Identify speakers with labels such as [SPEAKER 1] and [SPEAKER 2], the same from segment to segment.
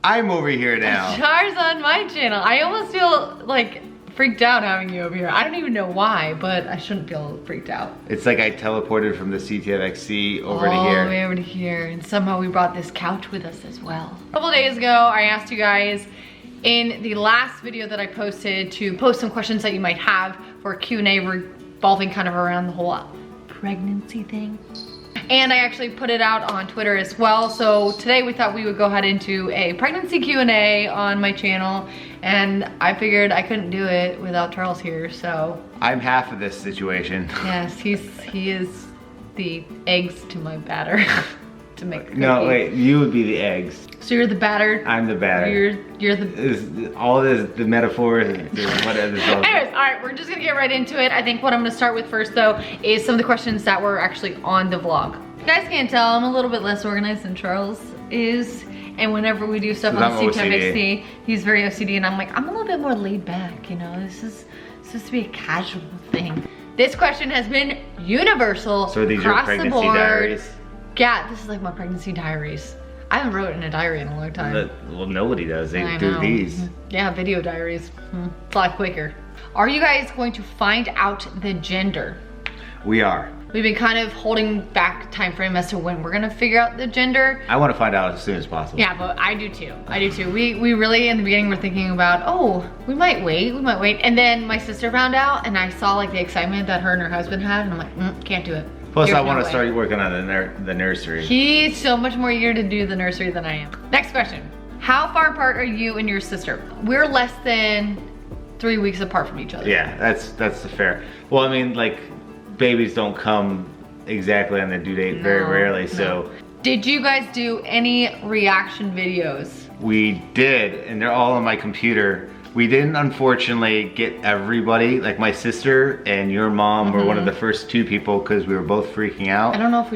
[SPEAKER 1] I'm over here now.
[SPEAKER 2] Char's on my channel. I almost feel like freaked out having you over here. I don't even know why, but I shouldn't feel freaked out.
[SPEAKER 1] It's like I teleported from the CTFXC over to
[SPEAKER 2] All
[SPEAKER 1] here.
[SPEAKER 2] the way over to here, and somehow we brought this couch with us as well. A couple days ago, I asked you guys in the last video that I posted to post some questions that you might have for a Q&A revolving kind of around the whole pregnancy thing. And I actually put it out on Twitter as well. So today we thought we would go ahead into a pregnancy Q&A on my channel. And I figured I couldn't do it without Charles here, so.
[SPEAKER 1] I'm half of this situation.
[SPEAKER 2] Yes, he is the eggs to my batter to make the cookie.
[SPEAKER 1] No, wait, you would be the eggs.
[SPEAKER 2] So you're the batter.
[SPEAKER 1] I'm the batter.
[SPEAKER 2] You're the.
[SPEAKER 1] All this, the metaphors, whatever.
[SPEAKER 2] Anyways, all right, we're just gonna get right into it. I think what I'm gonna start with first though is some of the questions that were actually on the vlog. You guys can't tell, I'm a little bit less organized than Charles is. And whenever we do stuff on CTFXC, he's very OCD, and I'm like, I'm a little bit more laid back, you know? This is supposed to be a casual thing. This question has been universal.
[SPEAKER 1] So these are pregnancy diaries?
[SPEAKER 2] Yeah, this is like my pregnancy diaries. I haven't wrote in a diary in a long time.
[SPEAKER 1] Well, nobody does. They
[SPEAKER 2] I
[SPEAKER 1] do
[SPEAKER 2] know.
[SPEAKER 1] these.
[SPEAKER 2] Yeah, video diaries. It's a lot quicker. Are you guys going to find out the gender?
[SPEAKER 1] We are.
[SPEAKER 2] We've been kind of holding back time frame as to when we're gonna figure out the gender.
[SPEAKER 1] I want to find out as soon as possible.
[SPEAKER 2] Yeah, but I do too. I do too. We really in the beginning were thinking about, oh, we might wait. And then my sister found out, and I saw like the excitement that her and her husband had, and I'm like, can't do it.
[SPEAKER 1] Plus,
[SPEAKER 2] There's
[SPEAKER 1] I want
[SPEAKER 2] no
[SPEAKER 1] to
[SPEAKER 2] way.
[SPEAKER 1] start working on the nursery.
[SPEAKER 2] He's so much more eager to do the nursery than I am. Next question. How far apart are you and your sister? We're less than 3 weeks apart from each other.
[SPEAKER 1] Yeah, that's the fair. Well, I mean, like, babies don't come exactly on the due date very rarely, so.
[SPEAKER 2] Did you guys do any reaction videos?
[SPEAKER 1] We did, and they're all on my computer. We didn't, unfortunately, get everybody. Like, my sister and your mom were one of the first 2 people because we were both freaking out.
[SPEAKER 2] I don't know if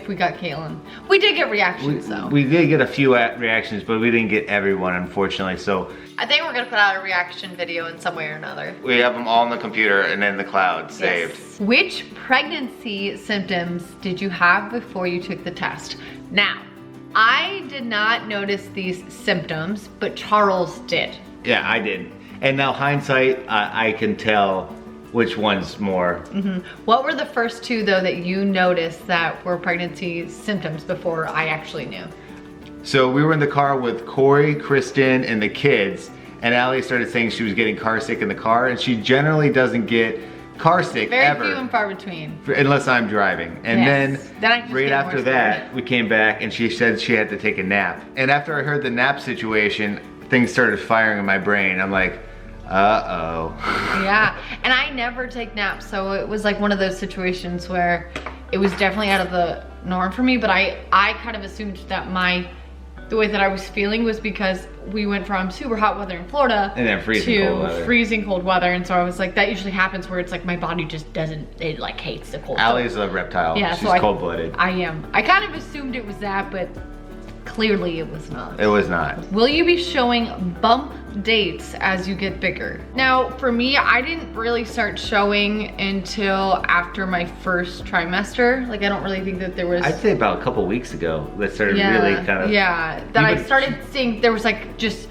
[SPEAKER 2] we got Caitlin. We did get reactions though.
[SPEAKER 1] We did get a few reactions, but we didn't get everyone, unfortunately, so.
[SPEAKER 2] I think we're gonna put out a reaction video in some way or another.
[SPEAKER 1] We have them all on the computer and in the cloud saved.
[SPEAKER 2] Yes. Which pregnancy symptoms did you have before you took the test? Now, I did not notice these symptoms, but Charles did.
[SPEAKER 1] Yeah, I did. And now hindsight, I can tell which one's more.
[SPEAKER 2] What were the first 2 though that you noticed that were pregnancy symptoms before I actually knew?
[SPEAKER 1] So we were in the car with Corey, Kristen, and the kids, and Allie started saying she was getting car sick in the car, and she generally doesn't get car sick ever.
[SPEAKER 2] Very few and far between.
[SPEAKER 1] Unless I'm driving. And
[SPEAKER 2] Yes. Then I
[SPEAKER 1] then,
[SPEAKER 2] just
[SPEAKER 1] right
[SPEAKER 2] get
[SPEAKER 1] after
[SPEAKER 2] more
[SPEAKER 1] that,
[SPEAKER 2] scared.
[SPEAKER 1] we came back and she said she had to take a nap. And after I heard the nap situation, things started firing in my brain. I'm like, uh-oh.
[SPEAKER 2] Yeah, and I never take naps, so it was like one of those situations where it was definitely out of the norm for me, but I kind of assumed that the way that I was feeling was because we went from super hot weather in Florida
[SPEAKER 1] And then freezing
[SPEAKER 2] to
[SPEAKER 1] cold weather.
[SPEAKER 2] freezing cold weather, and so I was like, that usually happens where it's like my body just it like hates the cold.
[SPEAKER 1] Allie's a reptile.
[SPEAKER 2] Yeah,
[SPEAKER 1] She's
[SPEAKER 2] so
[SPEAKER 1] cold-blooded.
[SPEAKER 2] I am. I kind of assumed it was that, but clearly it was not.
[SPEAKER 1] It was not.
[SPEAKER 2] Will you be showing bump dates as you get bigger? Now, for me, I didn't really start showing until after my first trimester. Like, I don't really think that there was...
[SPEAKER 1] I'd say about a couple weeks ago that started really kind of...
[SPEAKER 2] Yeah, that I started seeing there was like just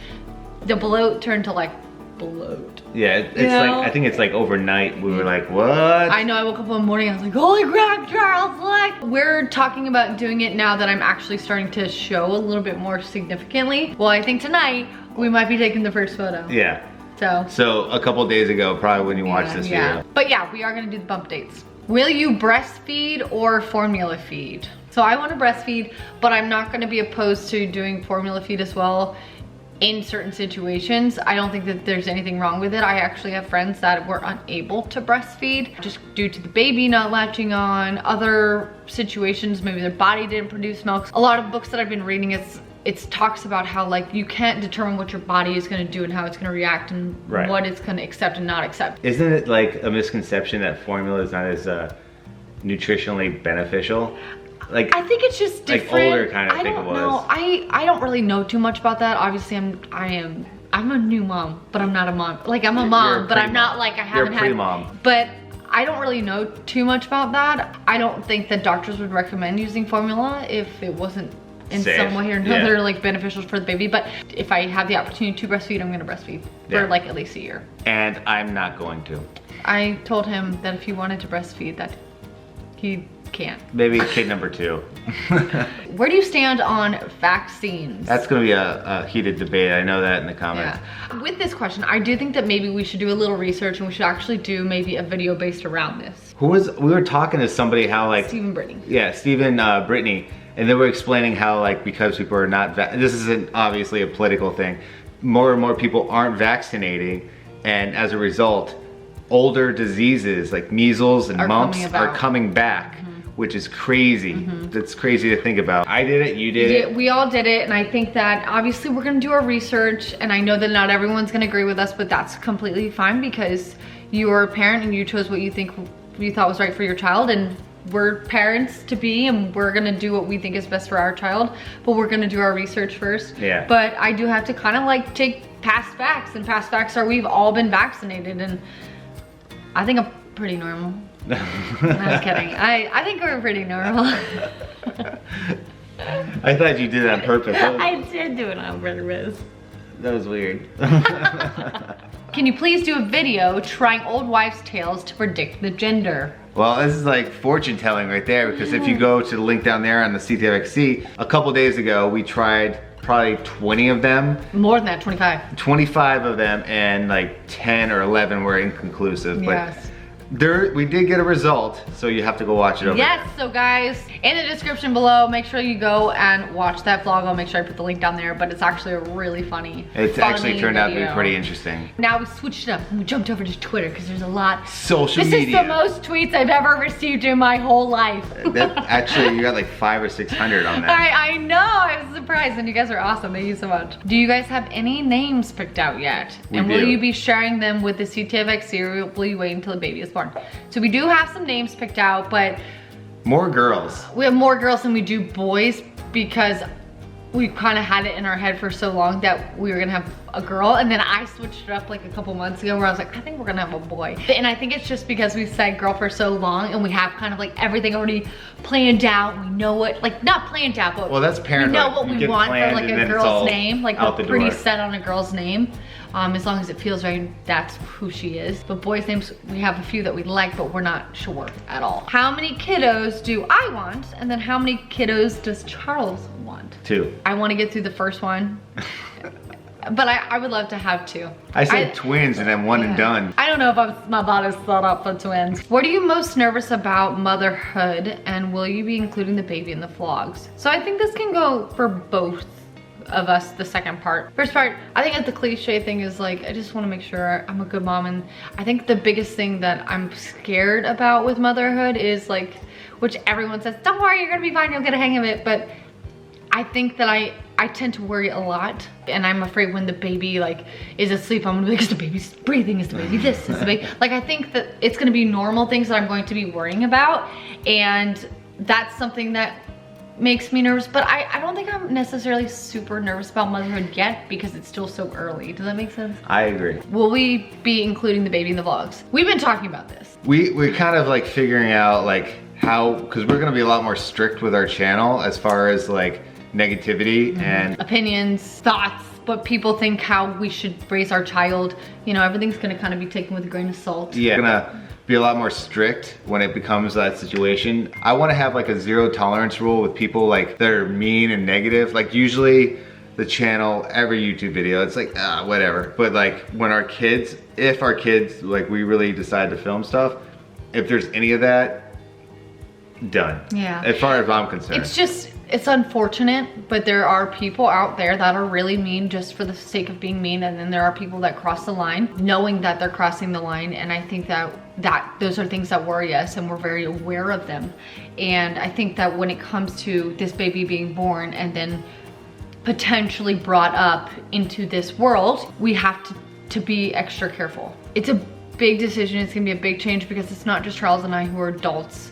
[SPEAKER 2] the bloat turned to like bloat.
[SPEAKER 1] Yeah, it's
[SPEAKER 2] You know?
[SPEAKER 1] like, I think it's like overnight, we were like, what?
[SPEAKER 2] I know, I woke up one morning, I was like, holy crap, Charles, like. We're talking about doing it now that I'm actually starting to show a little bit more significantly. Well, I think tonight, we might be taking the first photo.
[SPEAKER 1] Yeah.
[SPEAKER 2] So.
[SPEAKER 1] So a couple days ago, probably when you watch this video.
[SPEAKER 2] But yeah, we are gonna do the bump dates. Will you breastfeed or formula feed? So I wanna breastfeed, but I'm not gonna be opposed to doing formula feed as well in certain situations. I don't think that there's anything wrong with it. I actually have friends that were unable to breastfeed just due to the baby not latching on, other situations, maybe their body didn't produce milk. A lot of books that I've been reading, it talks about how like you can't determine what your body is gonna do and how it's gonna react and what it's gonna accept and not accept.
[SPEAKER 1] Isn't it like a misconception that formula is not as nutritionally beneficial? Like,
[SPEAKER 2] I think it's just different.
[SPEAKER 1] Like older kind of
[SPEAKER 2] I
[SPEAKER 1] think
[SPEAKER 2] don't
[SPEAKER 1] it was.
[SPEAKER 2] know. I don't really know too much about that. Obviously, I'm a new mom, but I'm not a mom. Like I'm a mom, but I'm not like I haven't had.
[SPEAKER 1] You're a pre-mom.
[SPEAKER 2] But I don't really know too much about that. I don't think that doctors would recommend using formula if it wasn't in
[SPEAKER 1] safe.
[SPEAKER 2] some way or another,
[SPEAKER 1] Yeah.
[SPEAKER 2] like beneficial for the baby. But if I have the opportunity to breastfeed, I'm gonna breastfeed
[SPEAKER 1] Yeah.
[SPEAKER 2] for like at least a year.
[SPEAKER 1] And I'm not going to.
[SPEAKER 2] I told him that if he wanted to breastfeed, that he can't.
[SPEAKER 1] Maybe kid number 2.
[SPEAKER 2] Where do you stand on vaccines?
[SPEAKER 1] That's gonna be a heated debate. I know that in the comments.
[SPEAKER 2] Yeah. With this question, I do think that maybe we should do a little research and we should actually do maybe a video based around this.
[SPEAKER 1] We were talking to somebody how like,
[SPEAKER 2] Stephen Brittany.
[SPEAKER 1] yeah, Stephen Brittany, and they were explaining how like because people are not, this isn't obviously a political thing, more and more people aren't vaccinating, and as a result, older diseases like measles and mumps are coming back, which is crazy. That's crazy to think about. I did it, you did it.
[SPEAKER 2] We all did it, and I think that obviously we're gonna do our research, and I know that not everyone's gonna agree with us, but that's completely fine because you're a parent and you chose what you thought was right for your child, and we're parents to be, and we're gonna do what we think is best for our child, but we're gonna do our research first.
[SPEAKER 1] Yeah.
[SPEAKER 2] But I do have to kind of like take past facts, and past facts are we've all been vaccinated, and I think I'm pretty normal. No, I'm kidding. I think we're pretty normal.
[SPEAKER 1] I thought you did it on purpose.
[SPEAKER 2] I did do it on purpose.
[SPEAKER 1] That was weird.
[SPEAKER 2] Can you please do a video trying old wives' tales to predict the gender?
[SPEAKER 1] Well, this is like fortune telling right there, because if you go to the link down there on the CTFXC, a couple days ago we tried probably 20 of them.
[SPEAKER 2] More than that, 25.
[SPEAKER 1] 25 of them, and like 10 or 11 were inconclusive.
[SPEAKER 2] Yes.
[SPEAKER 1] But we did get a result, so you have to go watch it over
[SPEAKER 2] Yes, so guys, in the description below, make sure you go and watch that vlog. I'll make sure I put the link down there, but it's actually a really funny,
[SPEAKER 1] It actually turned out to be
[SPEAKER 2] video.
[SPEAKER 1] pretty interesting.
[SPEAKER 2] Now we switched it up and we jumped over to Twitter because there's a lot.
[SPEAKER 1] Social
[SPEAKER 2] This
[SPEAKER 1] media.
[SPEAKER 2] is the most tweets I've ever received in my whole life.
[SPEAKER 1] Actually, you got like 500 or 600 on that.
[SPEAKER 2] I know, I was surprised, and you guys are awesome. Thank you so much. Do you guys have any names picked out yet? And will
[SPEAKER 1] do.
[SPEAKER 2] you be sharing them with the CTFXC, or will you wait until the baby is born? So we do have some names picked out, but
[SPEAKER 1] More girls.
[SPEAKER 2] we have more girls than we do boys because we kind of had it in our head for so long that we were gonna have a girl, and then I switched it up like a couple months ago where I was like, I think we're gonna have a boy. And I think it's just because we've said girl for so long and we have kind of like everything already planned out. We know what, like not planned out, but
[SPEAKER 1] Well, that's
[SPEAKER 2] we
[SPEAKER 1] parent.
[SPEAKER 2] know
[SPEAKER 1] like,
[SPEAKER 2] what
[SPEAKER 1] you
[SPEAKER 2] we
[SPEAKER 1] get
[SPEAKER 2] want for
[SPEAKER 1] planned
[SPEAKER 2] like
[SPEAKER 1] and
[SPEAKER 2] a
[SPEAKER 1] then it's
[SPEAKER 2] girl's
[SPEAKER 1] all
[SPEAKER 2] name. Like
[SPEAKER 1] out
[SPEAKER 2] we're
[SPEAKER 1] the
[SPEAKER 2] pretty
[SPEAKER 1] door.
[SPEAKER 2] set on a girl's name. As long as it feels right, that's who she is. But boys' names, we have a few that we like, but we're not sure at all. How many kiddos do I want? And then how many kiddos does Charles want?
[SPEAKER 1] 2.
[SPEAKER 2] I want to get through the first one. But I would love to have 2.
[SPEAKER 1] I said twins and then one and done.
[SPEAKER 2] I don't know if my body's set up for twins. What are you most nervous about motherhood, and will you be including the baby in the vlogs? So I think this can go for both of us, the second part. First part, I think that the cliche thing is like, I just want to make sure I'm a good mom, and I think the biggest thing that I'm scared about with motherhood is like, which everyone says, don't worry, you're gonna be fine, you'll get a hang of it, but I think that I tend to worry a lot, and I'm afraid when the baby like is asleep, I'm gonna be like, is the baby's breathing? Is the baby this? Is the baby? Like, I think that it's gonna be normal things that I'm going to be worrying about, and that's something that makes me nervous. But I don't think I'm necessarily super nervous about motherhood yet because it's still so early. Does that make sense?
[SPEAKER 1] I agree.
[SPEAKER 2] Will we be including the baby in the vlogs? We've been talking about this.
[SPEAKER 1] We're kind of like figuring out like how, because we're gonna be a lot more strict with our channel as far as like negativity and
[SPEAKER 2] Opinions, thoughts, what people think, how we should raise our child. You know, everything's gonna kind of be taken with a grain of salt.
[SPEAKER 1] yeah, gonna be a lot more strict when it becomes that situation. I want to have like a 0 tolerance rule with people like that are mean and negative. Like usually the channel, every YouTube video, it's like whatever. But like when our kids, if our kids like we really decide to film stuff, if there's any of that, done.
[SPEAKER 2] Yeah.
[SPEAKER 1] As far as I'm concerned.
[SPEAKER 2] It's just, it's unfortunate, but there are people out there that are really mean just for the sake of being mean, and then there are people that cross the line knowing that they're crossing the line, and I think that those are things that worry us, and we're very aware of them. And I think that when it comes to this baby being born and then potentially brought up into this world, we have to be extra careful. It's a big decision, it's gonna be a big change because it's not just Charles and I who are adults,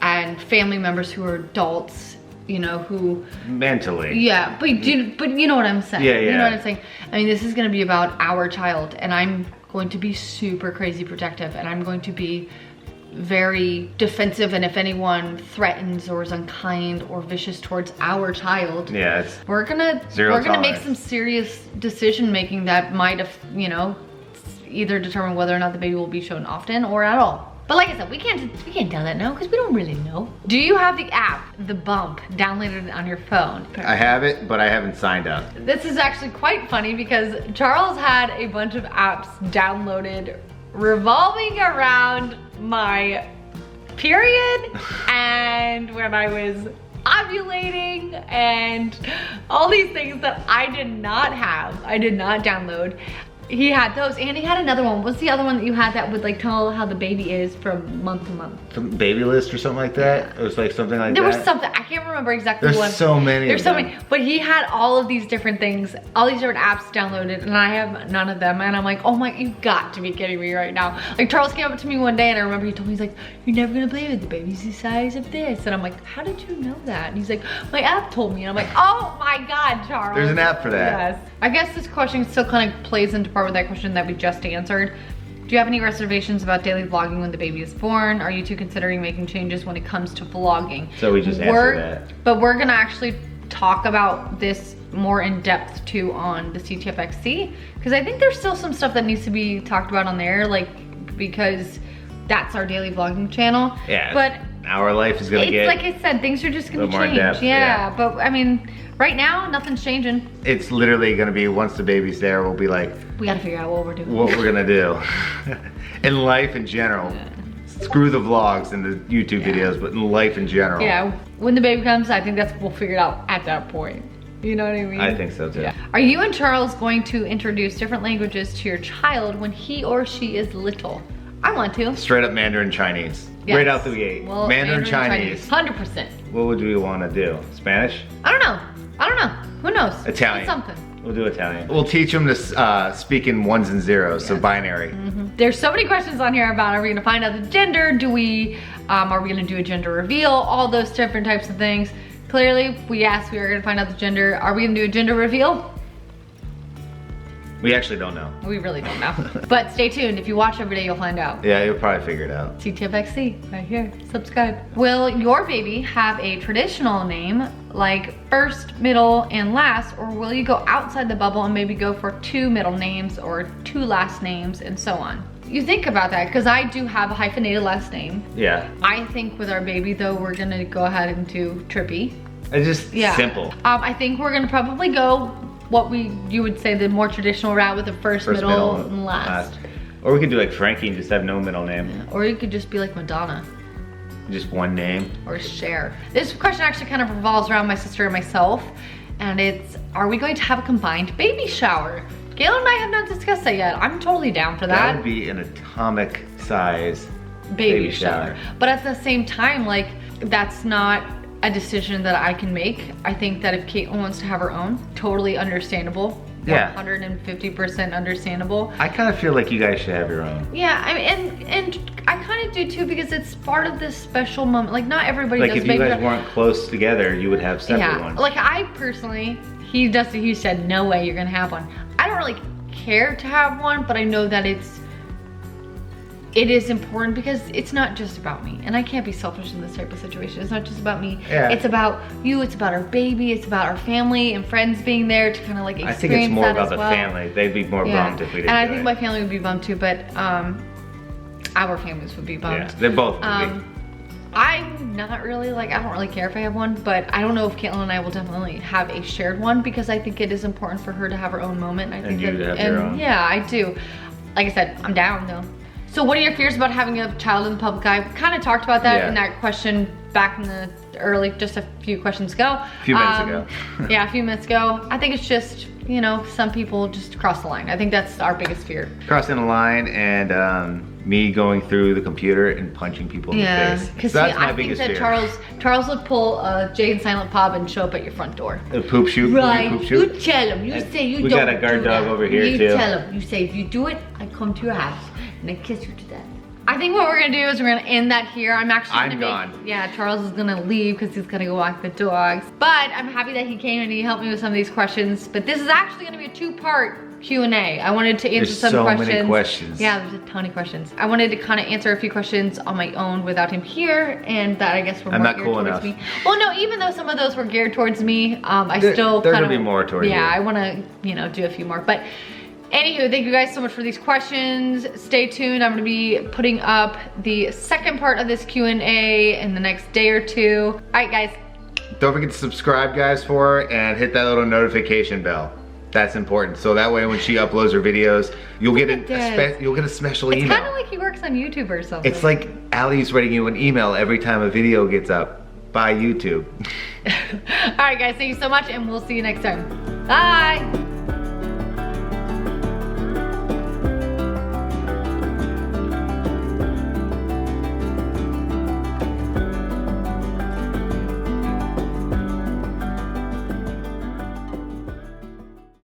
[SPEAKER 2] and family members who are adults, you know, who
[SPEAKER 1] mentally.
[SPEAKER 2] yeah, but you know what I'm saying.
[SPEAKER 1] Yeah,
[SPEAKER 2] You know
[SPEAKER 1] yeah.
[SPEAKER 2] what I'm saying. I mean, this is gonna be about our child, and I'm going to be super crazy protective, and I'm going to be very defensive, and if anyone threatens or is unkind or vicious towards our child,
[SPEAKER 1] Yeah, it's
[SPEAKER 2] we're gonna
[SPEAKER 1] zero
[SPEAKER 2] make
[SPEAKER 1] tolerance.
[SPEAKER 2] some serious decision making that might have, you know, either determine whether or not the baby will be shown often or at all. But like I said, we can't tell that now because we don't really know. Do you have the app, The Bump, downloaded on your phone?
[SPEAKER 1] I have it, but I haven't signed up.
[SPEAKER 2] This is actually quite funny because Charles had a bunch of apps downloaded revolving around my period and when I was ovulating and all these things that I did not have. I did not download. He had those, and he had another one. What's the other one that you had that would like tell how the baby is from month to month?
[SPEAKER 1] Some baby list or something like that? It was like something like
[SPEAKER 2] There
[SPEAKER 1] that.
[SPEAKER 2] was something, I can't remember exactly
[SPEAKER 1] There's
[SPEAKER 2] what.
[SPEAKER 1] so many
[SPEAKER 2] There's
[SPEAKER 1] of
[SPEAKER 2] so
[SPEAKER 1] them.
[SPEAKER 2] many, but he had all of these different things, all these different apps downloaded, and I have none of them. And I'm like, oh my, you've got to be kidding me right now. Like Charles came up to me one day and I remember he told me, he's like, you're never gonna believe it, the baby's the size of this. And I'm like, how did you know that? And he's like, my app told me. And I'm like, oh my God, Charles.
[SPEAKER 1] There's an app for that.
[SPEAKER 2] Yes. I guess this question still kind of plays into part with that question that we just answered. Do you have any reservations about daily vlogging when the baby is born? Are you two considering making changes when it comes to vlogging?
[SPEAKER 1] So we just answered that.
[SPEAKER 2] But we're gonna actually talk about this more in depth too on the CTFXC, because I think there's still some stuff that needs to be talked about on there, like, because that's our daily vlogging channel.
[SPEAKER 1] Yeah.
[SPEAKER 2] But
[SPEAKER 1] our life is gonna
[SPEAKER 2] it's
[SPEAKER 1] get.
[SPEAKER 2] like I said, things are just gonna
[SPEAKER 1] little more
[SPEAKER 2] change.
[SPEAKER 1] in-depth,
[SPEAKER 2] yeah,
[SPEAKER 1] yeah.
[SPEAKER 2] but I mean, right now, nothing's changing.
[SPEAKER 1] It's literally gonna be once the baby's there, we'll be like,
[SPEAKER 2] We gotta figure out what we're doing.
[SPEAKER 1] what we're gonna do in life in general. Screw the vlogs and the YouTube videos, but in life in general.
[SPEAKER 2] Yeah, when the baby comes, I think we'll figure it out at that point. You know what I mean?
[SPEAKER 1] I think so too.
[SPEAKER 2] Yeah. Are you and Charles going to introduce different languages to your child when he or she is little? I want to.
[SPEAKER 1] Straight up Mandarin Chinese.
[SPEAKER 2] Yes.
[SPEAKER 1] Right out the gate.
[SPEAKER 2] Well,
[SPEAKER 1] Mandarin Chinese.
[SPEAKER 2] 100%.
[SPEAKER 1] What would we want to do? Spanish?
[SPEAKER 2] I don't know. Who knows?
[SPEAKER 1] Italian.
[SPEAKER 2] It's something.
[SPEAKER 1] We'll do Italian. We'll teach them to speak in ones and zeros, so binary.
[SPEAKER 2] There's so many questions on here about, are we gonna find out the gender? Are we gonna do a gender reveal? All those different types of things. Clearly, we asked, we were gonna find out the gender. Are we gonna do a gender reveal?
[SPEAKER 1] We actually don't know.
[SPEAKER 2] We really don't know. But stay tuned. If you watch every day, you'll find out.
[SPEAKER 1] Yeah, you'll probably figure it out.
[SPEAKER 2] CTFXC, right here. Subscribe. Will your baby have a traditional name, like first, middle, and last, or will you go outside the bubble and maybe go for 2 middle names or 2 last names and so on? You think about that, because I do have a hyphenated last name.
[SPEAKER 1] Yeah.
[SPEAKER 2] I think with our baby though, we're gonna go ahead and do Trippy.
[SPEAKER 1] It's just
[SPEAKER 2] Yeah.
[SPEAKER 1] simple.
[SPEAKER 2] I think we're gonna probably go what you would say the more traditional route with the first middle, and last.
[SPEAKER 1] Or we could do like Frankie and just have no middle name.
[SPEAKER 2] Or you could just be like Madonna.
[SPEAKER 1] Just one name.
[SPEAKER 2] Or Cher. This question actually kind of revolves around my sister and myself, and it's, are we going to have a combined baby shower? Galen and I have not discussed that yet. I'm totally down for
[SPEAKER 1] That
[SPEAKER 2] that.
[SPEAKER 1] would be an atomic size
[SPEAKER 2] Baby shower. But at the same time, like, that's not a decision that I can make. I think that if Caitlin wants to have her own, totally understandable.
[SPEAKER 1] Yeah.
[SPEAKER 2] 150% understandable.
[SPEAKER 1] I kind of feel like you guys should have your own.
[SPEAKER 2] Yeah, I mean, and I kind of do too, because it's part of this special moment. Like, not everybody
[SPEAKER 1] Like
[SPEAKER 2] does
[SPEAKER 1] if you
[SPEAKER 2] baby
[SPEAKER 1] guys
[SPEAKER 2] shower.
[SPEAKER 1] weren't close together, you would have separate
[SPEAKER 2] Yeah,
[SPEAKER 1] ones.
[SPEAKER 2] like I personally, he said, no way you're gonna have one. I don't really care to have one, but I know that it is important, because it's not just about me, and I can't be selfish in this type of situation. It's not just about me.
[SPEAKER 1] Yeah.
[SPEAKER 2] It's about you, it's about our baby, it's about our family and friends being there to kind of like experience
[SPEAKER 1] I think it's more
[SPEAKER 2] that
[SPEAKER 1] about
[SPEAKER 2] as
[SPEAKER 1] the
[SPEAKER 2] well.
[SPEAKER 1] family. They'd be more
[SPEAKER 2] Yeah.
[SPEAKER 1] bummed if we didn't
[SPEAKER 2] And I
[SPEAKER 1] do
[SPEAKER 2] think
[SPEAKER 1] it.
[SPEAKER 2] my family would be bummed too, but our families would be bummed.
[SPEAKER 1] Yeah, they both would be.
[SPEAKER 2] I'm not really like, I don't really care if I have one, but I don't know if Caitlin and I will definitely have a shared one, because I think it is important for her to have her own moment. I think
[SPEAKER 1] you to have your own.
[SPEAKER 2] Yeah, I do. Like I said, I'm down though. So what are your fears about having a child in the public eye? We kind of talked about that
[SPEAKER 1] Yeah.
[SPEAKER 2] in that question back in the early, just a few questions ago.
[SPEAKER 1] A few minutes ago.
[SPEAKER 2] Yeah, a few minutes ago. I think it's just, you know, some people just cross the line. I think that's our biggest fear.
[SPEAKER 1] Crossing the line and me going through the computer and punching people in the face.
[SPEAKER 2] because
[SPEAKER 1] So that's my
[SPEAKER 2] I think
[SPEAKER 1] biggest
[SPEAKER 2] that
[SPEAKER 1] fear.
[SPEAKER 2] Charles would pull a Jay and Silent Bob and show up at your front door.
[SPEAKER 1] A poop shoot.
[SPEAKER 2] Right,
[SPEAKER 1] Poop
[SPEAKER 2] you
[SPEAKER 1] shoot.
[SPEAKER 2] tell him. You say you
[SPEAKER 1] We
[SPEAKER 2] don't
[SPEAKER 1] got a guard
[SPEAKER 2] do
[SPEAKER 1] dog
[SPEAKER 2] that.
[SPEAKER 1] over here,
[SPEAKER 2] you
[SPEAKER 1] too.
[SPEAKER 2] tell him. You say, if you do it, I come to your house and I kiss you to death. I think what we're gonna do is we're gonna end that here. I'm actually
[SPEAKER 1] gone.
[SPEAKER 2] Yeah, Charles is gonna leave because he's gonna go walk the dogs. But I'm happy that he came and he helped me with some of these questions. But this is actually gonna be a 2-part Q&A. I wanted to answer some
[SPEAKER 1] so
[SPEAKER 2] questions.
[SPEAKER 1] many questions.
[SPEAKER 2] Yeah, there's a ton of questions. I wanted to kind of answer a few questions on my own without him here, and that I guess were more
[SPEAKER 1] I'm not
[SPEAKER 2] geared
[SPEAKER 1] cool
[SPEAKER 2] towards
[SPEAKER 1] enough.
[SPEAKER 2] me. Well, no, even though some of those were geared towards me, I still
[SPEAKER 1] There's
[SPEAKER 2] kind
[SPEAKER 1] gonna
[SPEAKER 2] of
[SPEAKER 1] be more toward you.
[SPEAKER 2] Yeah, I want to, you know, do a few more. But anywho, thank you guys so much for these questions. Stay tuned. I'm gonna be putting up the second part of this Q&A in the next day or 2. All right, guys.
[SPEAKER 1] Don't forget to subscribe, guys, for her, and hit that little notification bell. That's important. So that way when she uploads her videos, you'll get you'll get a special
[SPEAKER 2] It's
[SPEAKER 1] email.
[SPEAKER 2] kind of like he works on YouTube or something.
[SPEAKER 1] It's like Allie's writing you an email every time a video gets up by YouTube.
[SPEAKER 2] All right, guys. Thank you so much, and we'll see you next time. Bye.